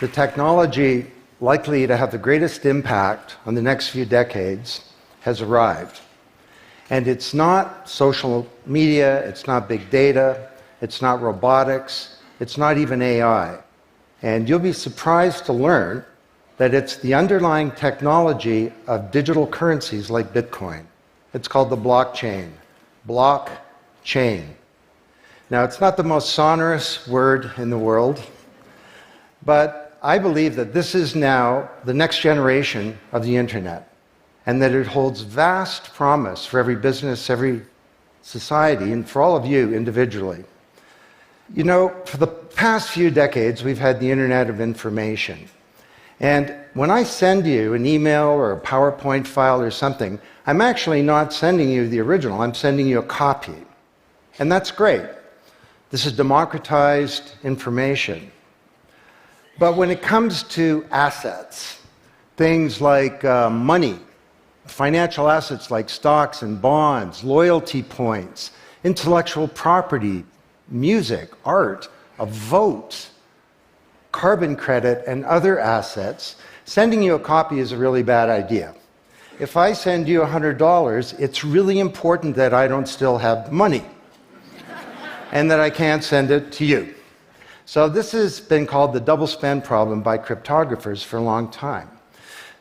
the technology likely to have the greatest impact on the next few decades has arrived. And it's not social media, it's not big data, it's not robotics, it's not even AI. And you'll be surprised to learn that it's the underlying technology of digital currencies like Bitcoin. It's called the blockchain. Blockchain. Now, it's not the most sonorous word in the world, but I believe that this is now the next generation of the internet, and that it holds vast promise for every business, every society, and for all of you individually. You know, for the past few decades, we've had the Internet of Information. And when I send you an email or a PowerPoint file or something, I'm actually not sending you the original, I'm sending you a copy. And that's great. This is democratized information. But when it comes to assets, things like money, financial assets like stocks and bonds, loyalty points, intellectual property, music, art, a vote, carbon credit, and other assets, sending you a copy is a really bad idea. If I send you $100, it's really important that I don't still have money and that I can't send it to you. So this has been called the double spend problem by cryptographers for a long time.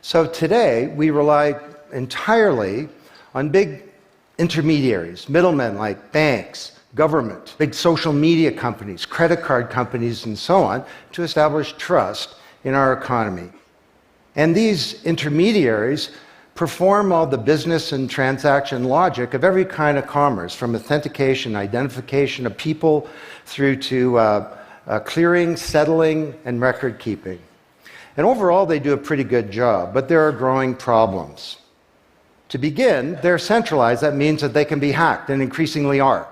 So today, we rely entirely on big intermediaries, middlemen like banks, government, big social media companies, credit card companies, and so on, to establish trust in our economy. And these intermediaries perform all the business and transaction logic of every kind of commerce, from authentication, identification of people, through to clearing, settling, and record keeping. And overall, they do a pretty good job, but there are growing problems. To begin, they're centralized. That means that they can be hacked, and increasingly are.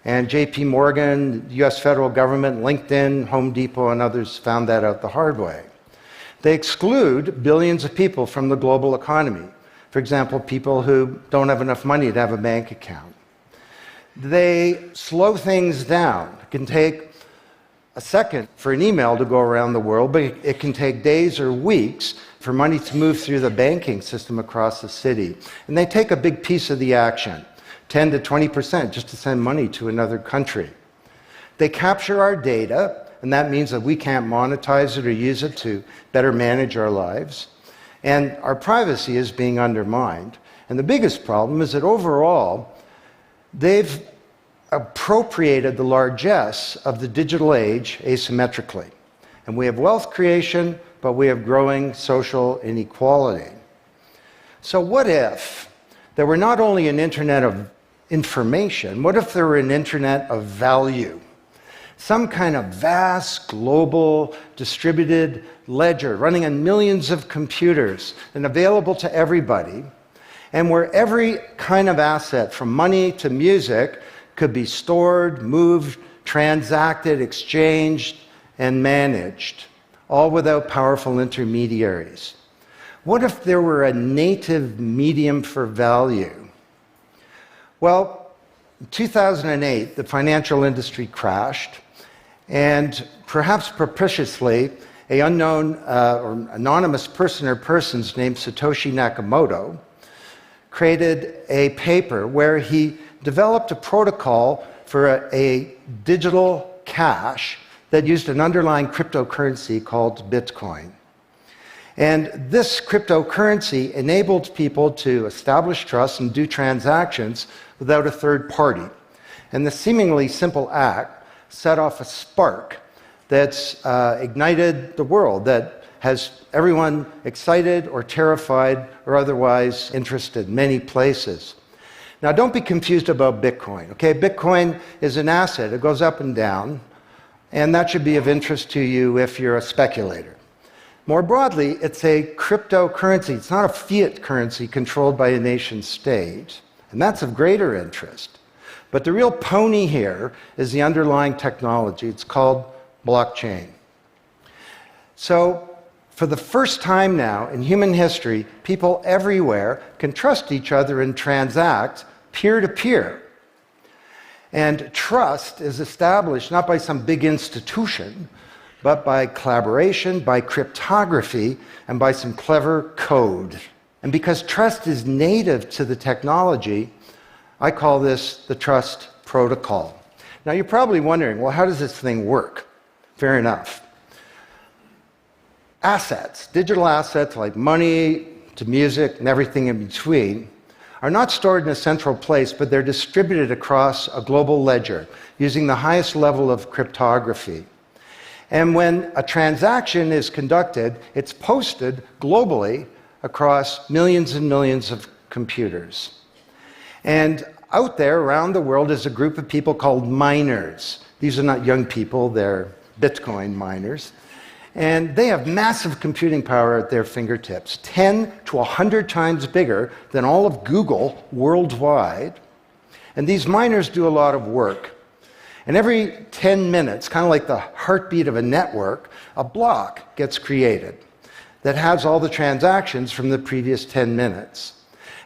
And JP Morgan, the US federal government, LinkedIn, Home Depot, and others found that out the hard way. They exclude billions of people from the global economy. For example, people who don't have enough money to have a bank account. They slow things down. It can take a second for an email to go around the world, but it can take days or weeks for money to move through the banking system across the city. And they take a big piece of the action, 10 to 20%, just to send money to another country. They capture our data, and that means that we can't monetize it or use it to better manage our lives. And our privacy is being undermined. And the biggest problem is that overall, they've appropriated the largesse of the digital age asymmetrically. And we have wealth creation, but we have growing social inequality. So what if there were not only an internet of information, what if there were an internet of value? Some kind of vast, global, distributed ledger running on millions of computers and available to everybody, and where every kind of asset, from money to music, could be stored, moved, transacted, exchanged, and managed, all without powerful intermediaries. What if there were a native medium for value? Well, in 2008, the financial industry crashed, and perhaps propitiously, an unknown or anonymous person or persons named Satoshi Nakamoto created a paper where he developed a protocol for a digital cash that used an underlying cryptocurrency called Bitcoin. And this cryptocurrency enabled people to establish trust and do transactions without a third party. And the seemingly simple act set off a spark that's ignited the world, that has everyone excited or terrified or otherwise interested in many places. Now, don't be confused about Bitcoin, okay? Bitcoin is an asset. It goes up and down, and that should be of interest to you if you're a speculator. More broadly, it's a cryptocurrency. It's not a fiat currency controlled by a nation state, and that's of greater interest. But the real pony here is the underlying technology. It's called blockchain. So, for the first time now in human history, people everywhere can trust each other and transact peer-to-peer. And trust is established not by some big institution, but by collaboration, by cryptography, and by some clever code. And because trust is native to the technology, I call this the trust protocol. Now you're probably wondering, well, how does this thing work? Fair enough. Assets, digital assets like money to music and everything in between, are not stored in a central place, but they're distributed across a global ledger using the highest level of cryptography. And when a transaction is conducted, it's posted globally across millions and millions of computers. And out there around the world is a group of people called miners. These are not young people, they're Bitcoin miners. And they have massive computing power at their fingertips, 10 to 100 times bigger than all of Google worldwide. And these miners do a lot of work. And every 10 minutes, kind of like the heartbeat of a network, a block gets created that has all the transactions from the previous 10 minutes.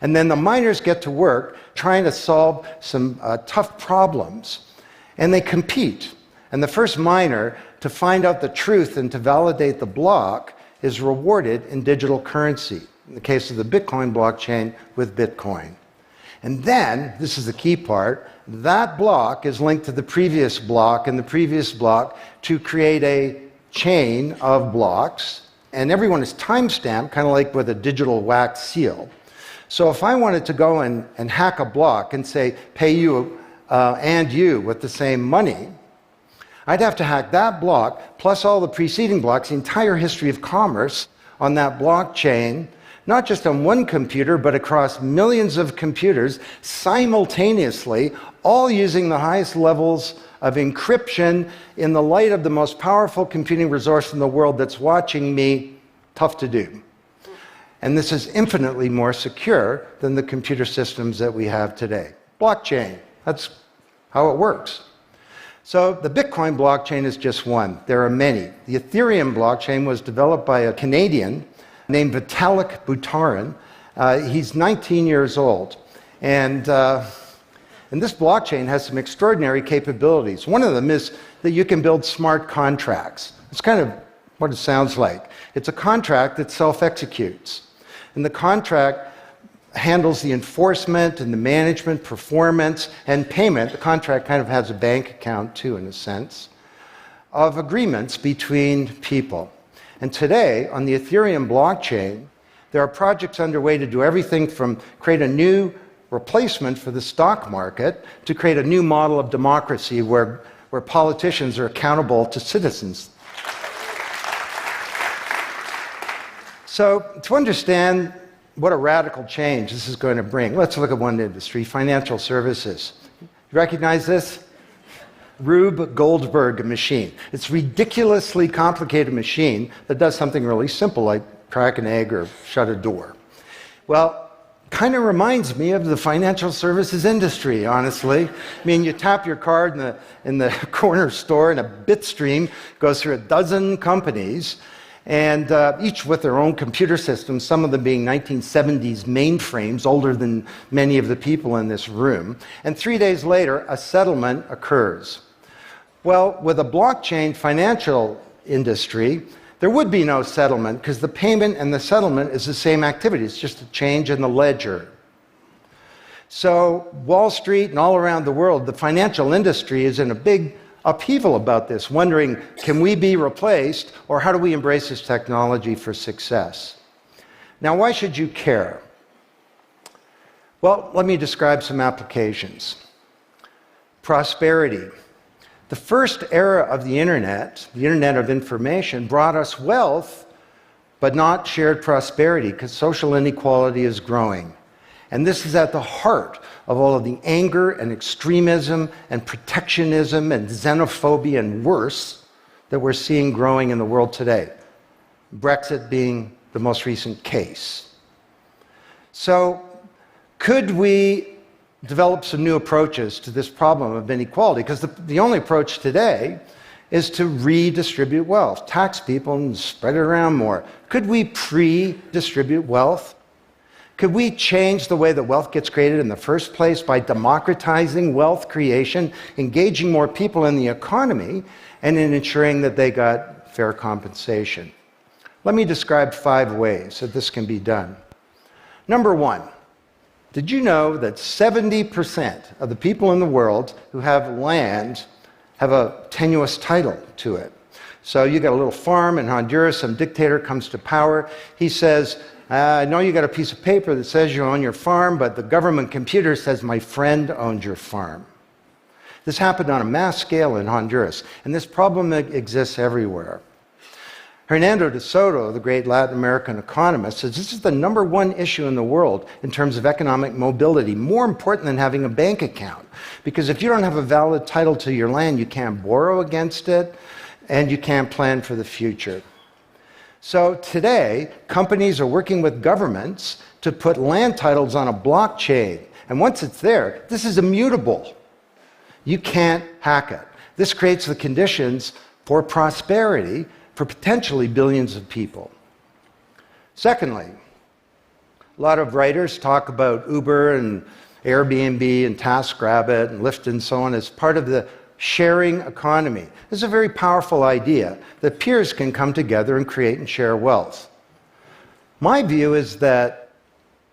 And then the miners get to work trying to solve some tough problems. And they compete. And the first miner to find out the truth and to validate the block is rewarded in digital currency. In the case of the Bitcoin blockchain, with Bitcoin. And then, this is the key part, that block is linked to the previous block and the previous block to create a chain of blocks. And everyone is timestamped, kind of like with a digital wax seal. So if I wanted to go and hack a block and say, pay you and you with the same money, I'd have to hack that block, plus all the preceding blocks, the entire history of commerce on that blockchain, not just on one computer, but across millions of computers simultaneously, all using the highest levels of encryption in the light of the most powerful computing resource in the world that's watching me. Tough to do. And this is infinitely more secure than the computer systems that we have today. Blockchain, that's how it works. So the Bitcoin blockchain is just one. There are many. The Ethereum blockchain was developed by a Canadian named Vitalik Buterin. He's 19 years old. And this blockchain has some extraordinary capabilities. One of them is that you can build smart contracts. It's kind of what it sounds like. It's a contract that self-executes. And the contract handles the enforcement and the management, performance, and payment. The contract kind of has a bank account too, in a sense, of agreements between people. And today, on the Ethereum blockchain, there are projects underway to do everything from create a new replacement for the stock market to create a new model of democracy where politicians are accountable to citizens. So to understand what a radical change this is going to bring, let's look at one industry, financial services. You recognize this? Rube Goldberg machine. It's a ridiculously complicated machine that does something really simple like crack an egg or shut a door. Well, kind of reminds me of the financial services industry, honestly. I mean, you tap your card in the corner store and a bit stream goes through a dozen companies, and each with their own computer systems, some of them being 1970s mainframes, older than many of the people in this room. And 3 days later, a settlement occurs. Well, with a blockchain financial industry, there would be no settlement because the payment and the settlement is the same activity. It's just a change in the ledger. So Wall Street and all around the world, the financial industry is in a big upheaval about this, wondering, can we be replaced, or how do we embrace this technology for success? Now, why should you care? Well, let me describe some applications. Prosperity. The first era of the Internet of information, brought us wealth, but not shared prosperity, because social inequality is growing. And this is at the heart of all of the anger and extremism and protectionism and xenophobia and worse that we're seeing growing in the world today. Brexit being the most recent case. So, could we develop some new approaches to this problem of inequality? Because the only approach today is to redistribute wealth, tax people and spread it around more. Could we pre-distribute wealth? Could we change the way that wealth gets created in the first place by democratizing wealth creation, engaging more people in the economy, and in ensuring that they got fair compensation. Let me describe 5 ways that this can be done. Number 1, did you know that 70% of the people in the world who have land have a tenuous title to it? So you got a little farm in Honduras, some dictator comes to power. He says, I know you got a piece of paper that says you own your farm, but the government computer says my friend owns your farm. This happened on a mass scale in Honduras, and this problem exists everywhere. Hernando de Soto, the great Latin American economist, says this is the number 1 issue in the world in terms of economic mobility, more important than having a bank account. Because if you don't have a valid title to your land, you can't borrow against it, and you can't plan for the future. So today, companies are working with governments to put land titles on a blockchain. And once it's there, this is immutable. You can't hack it. This creates the conditions for prosperity for potentially billions of people. Secondly, a lot of writers talk about Uber and Airbnb and TaskRabbit and Lyft and so on as part of the sharing economy. This is a very powerful idea that peers can come together and create and share wealth. My view is that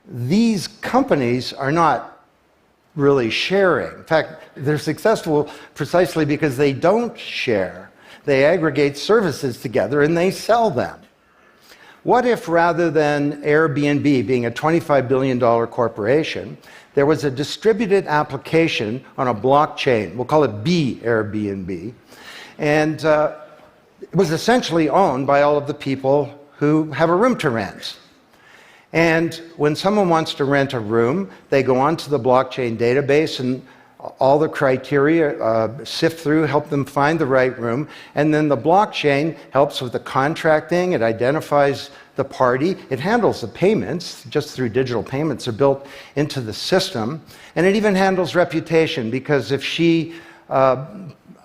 these companies are not really sharing. In fact, they're successful precisely because they don't share. They aggregate services together and they sell them. What if rather than Airbnb being a $25 billion corporation, there was a distributed application on a blockchain, we'll call it Airbnb, and it was essentially owned by all of the people who have a room to rent. And when someone wants to rent a room, they go onto the blockchain database and all the criteria sift through, help them find the right room, and then the blockchain helps with the contracting, it identifies the party, it handles the payments, just through digital payments are built into the system, and it even handles reputation, because if she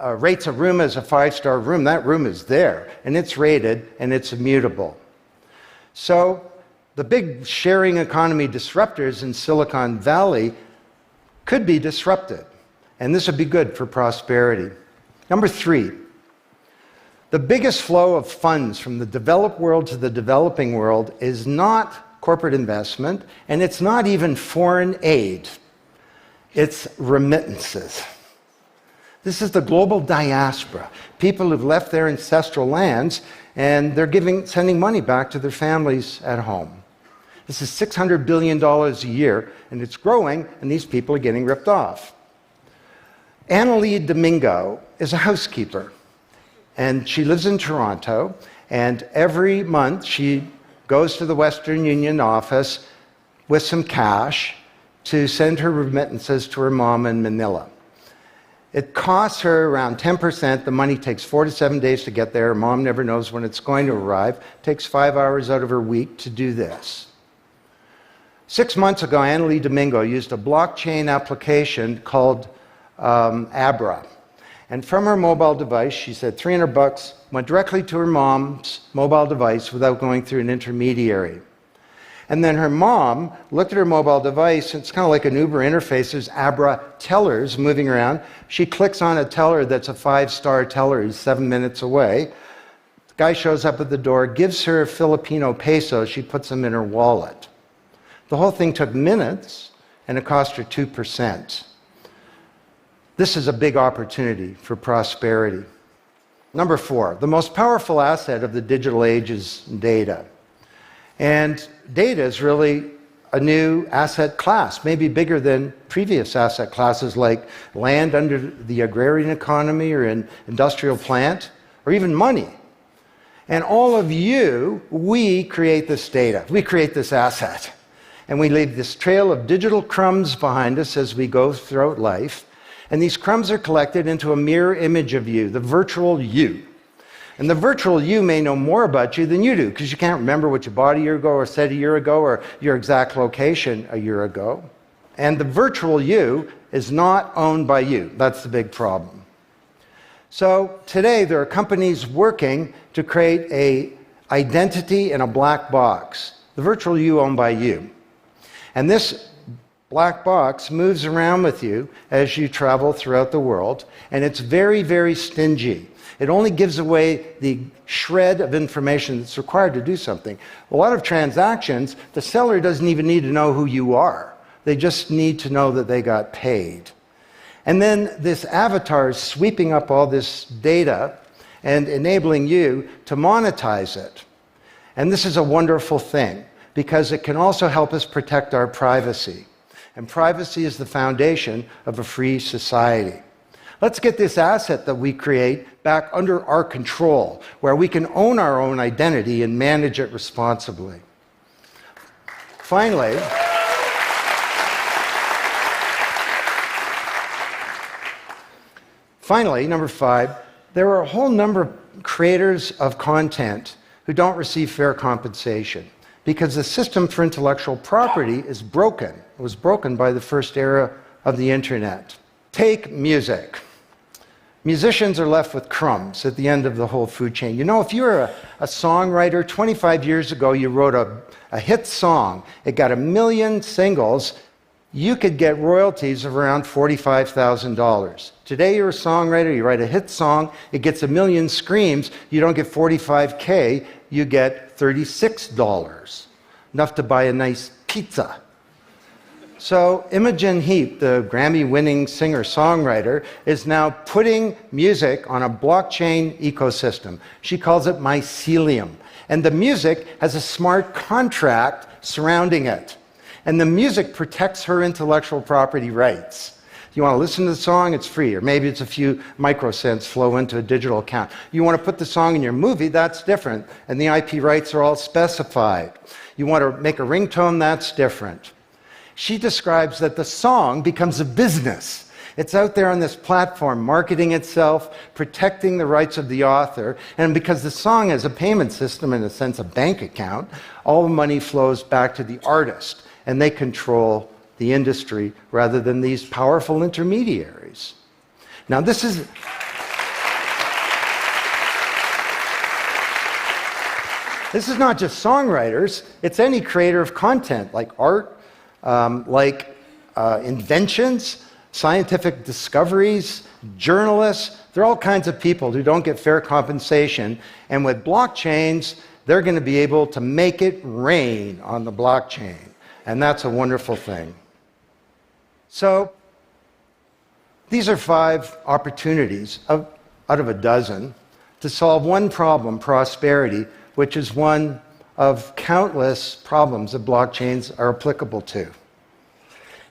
rates a room as a 5-star room, that room is there, and it's rated, and it's immutable. So the big sharing economy disruptors in Silicon Valley could be disrupted, and this would be good for prosperity. Number 3, the biggest flow of funds from the developed world to the developing world is not corporate investment, and it's not even foreign aid. It's remittances. This is the global diaspora, people who've left their ancestral lands, and they're sending money back to their families at home. This is $600 billion a year, and it's growing, and these people are getting ripped off. Annalie Domingo is a housekeeper, and she lives in Toronto, and every month she goes to the Western Union office with some cash to send her remittances to her mom in Manila. It costs her around 10%. The money takes 4 to 7 days to get there. Her mom never knows when it's going to arrive. It takes 5 hours out of her week to do this. 6 months ago, Annalie Domingo used a blockchain application called Abra. And from her mobile device, she said $300 went directly to her mom's mobile device without going through an intermediary. And then her mom looked at her mobile device, and it's kind of like an Uber interface. There's Abra tellers moving around. She clicks on a teller that's a 5-star teller. He's 7 minutes away. The guy shows up at the door, gives her Filipino pesos. She puts them in her wallet. The whole thing took minutes, and it cost her 2%. This is a big opportunity for prosperity. Number 4, the most powerful asset of the digital age is data. And data is really a new asset class, maybe bigger than previous asset classes like land under the agrarian economy or an industrial plant, or even money. And all of you, we create this data. We create this asset. And we leave this trail of digital crumbs behind us as we go throughout life. And these crumbs are collected into a mirror image of you, the virtual you. And the virtual you may know more about you than you do, because you can't remember what you bought a year ago or said a year ago or your exact location a year ago. And the virtual you is not owned by you. That's the big problem. So today there are companies working to create an identity in a black box. The virtual you owned by you. And this black box moves around with you as you travel throughout the world, and it's very, very stingy. It only gives away the shred of information that's required to do something. A lot of transactions, the seller doesn't even need to know who you are. They just need to know that they got paid. And then this avatar is sweeping up all this data and enabling you to monetize it. And this is a wonderful thing, because it can also help us protect our privacy. And privacy is the foundation of a free society. Let's get this asset that we create back under our control, where we can own our own identity and manage it responsibly. Finally, number 5, there are a whole number of creators of content who don't receive fair compensation because the system for intellectual property is broken. It was broken by the first era of the internet. Take music. Musicians are left with crumbs at the end of the whole food chain. You know, if you're a songwriter, 25 years ago you wrote a hit song, it got 1 million singles, you could get royalties of around $45,000. Today you're a songwriter, you write a hit song, it gets 1 million streams, you don't get $45K, you get $36. Enough to buy a nice pizza. So Imogen Heap, the Grammy-winning singer-songwriter, is now putting music on a blockchain ecosystem. She calls it mycelium. And the music has a smart contract surrounding it. And the music protects her intellectual property rights. You want to listen to the song, it's free, or maybe it's a few microcents flow into a digital account. You want to put the song in your movie, that's different, and the IP rights are all specified. You want to make a ringtone, that's different. She describes that the song becomes a business. It's out there on this platform, marketing itself, protecting the rights of the author, and because the song has a payment system, in a sense a bank account, all the money flows back to the artist, and they control the industry rather than these powerful intermediaries. Now this is not just songwriters, it's any creator of content, like art, inventions, scientific discoveries, journalists. There are all kinds of people who don't get fair compensation, and with blockchains, they're going to be able to make it rain on the blockchain, and that's a wonderful thing. So these are 5 opportunities out of a dozen to solve one problem, prosperity, which is one of countless problems that blockchains are applicable to.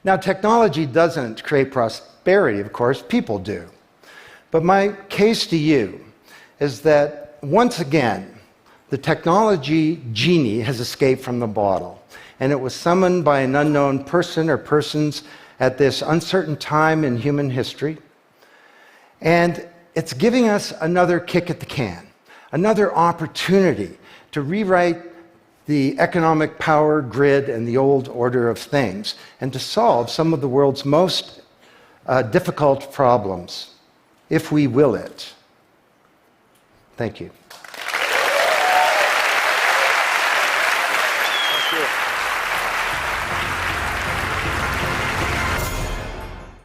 Now, technology doesn't create prosperity, of course, people do. But my case to you is that, once again, the technology genie has escaped from the bottle, and it was summoned by an unknown person or persons at this uncertain time in human history, and it's giving us another kick at the can, another opportunity to rewrite the economic power grid and the old order of things, and to solve some of the world's most difficult problems, if we will it. Thank you.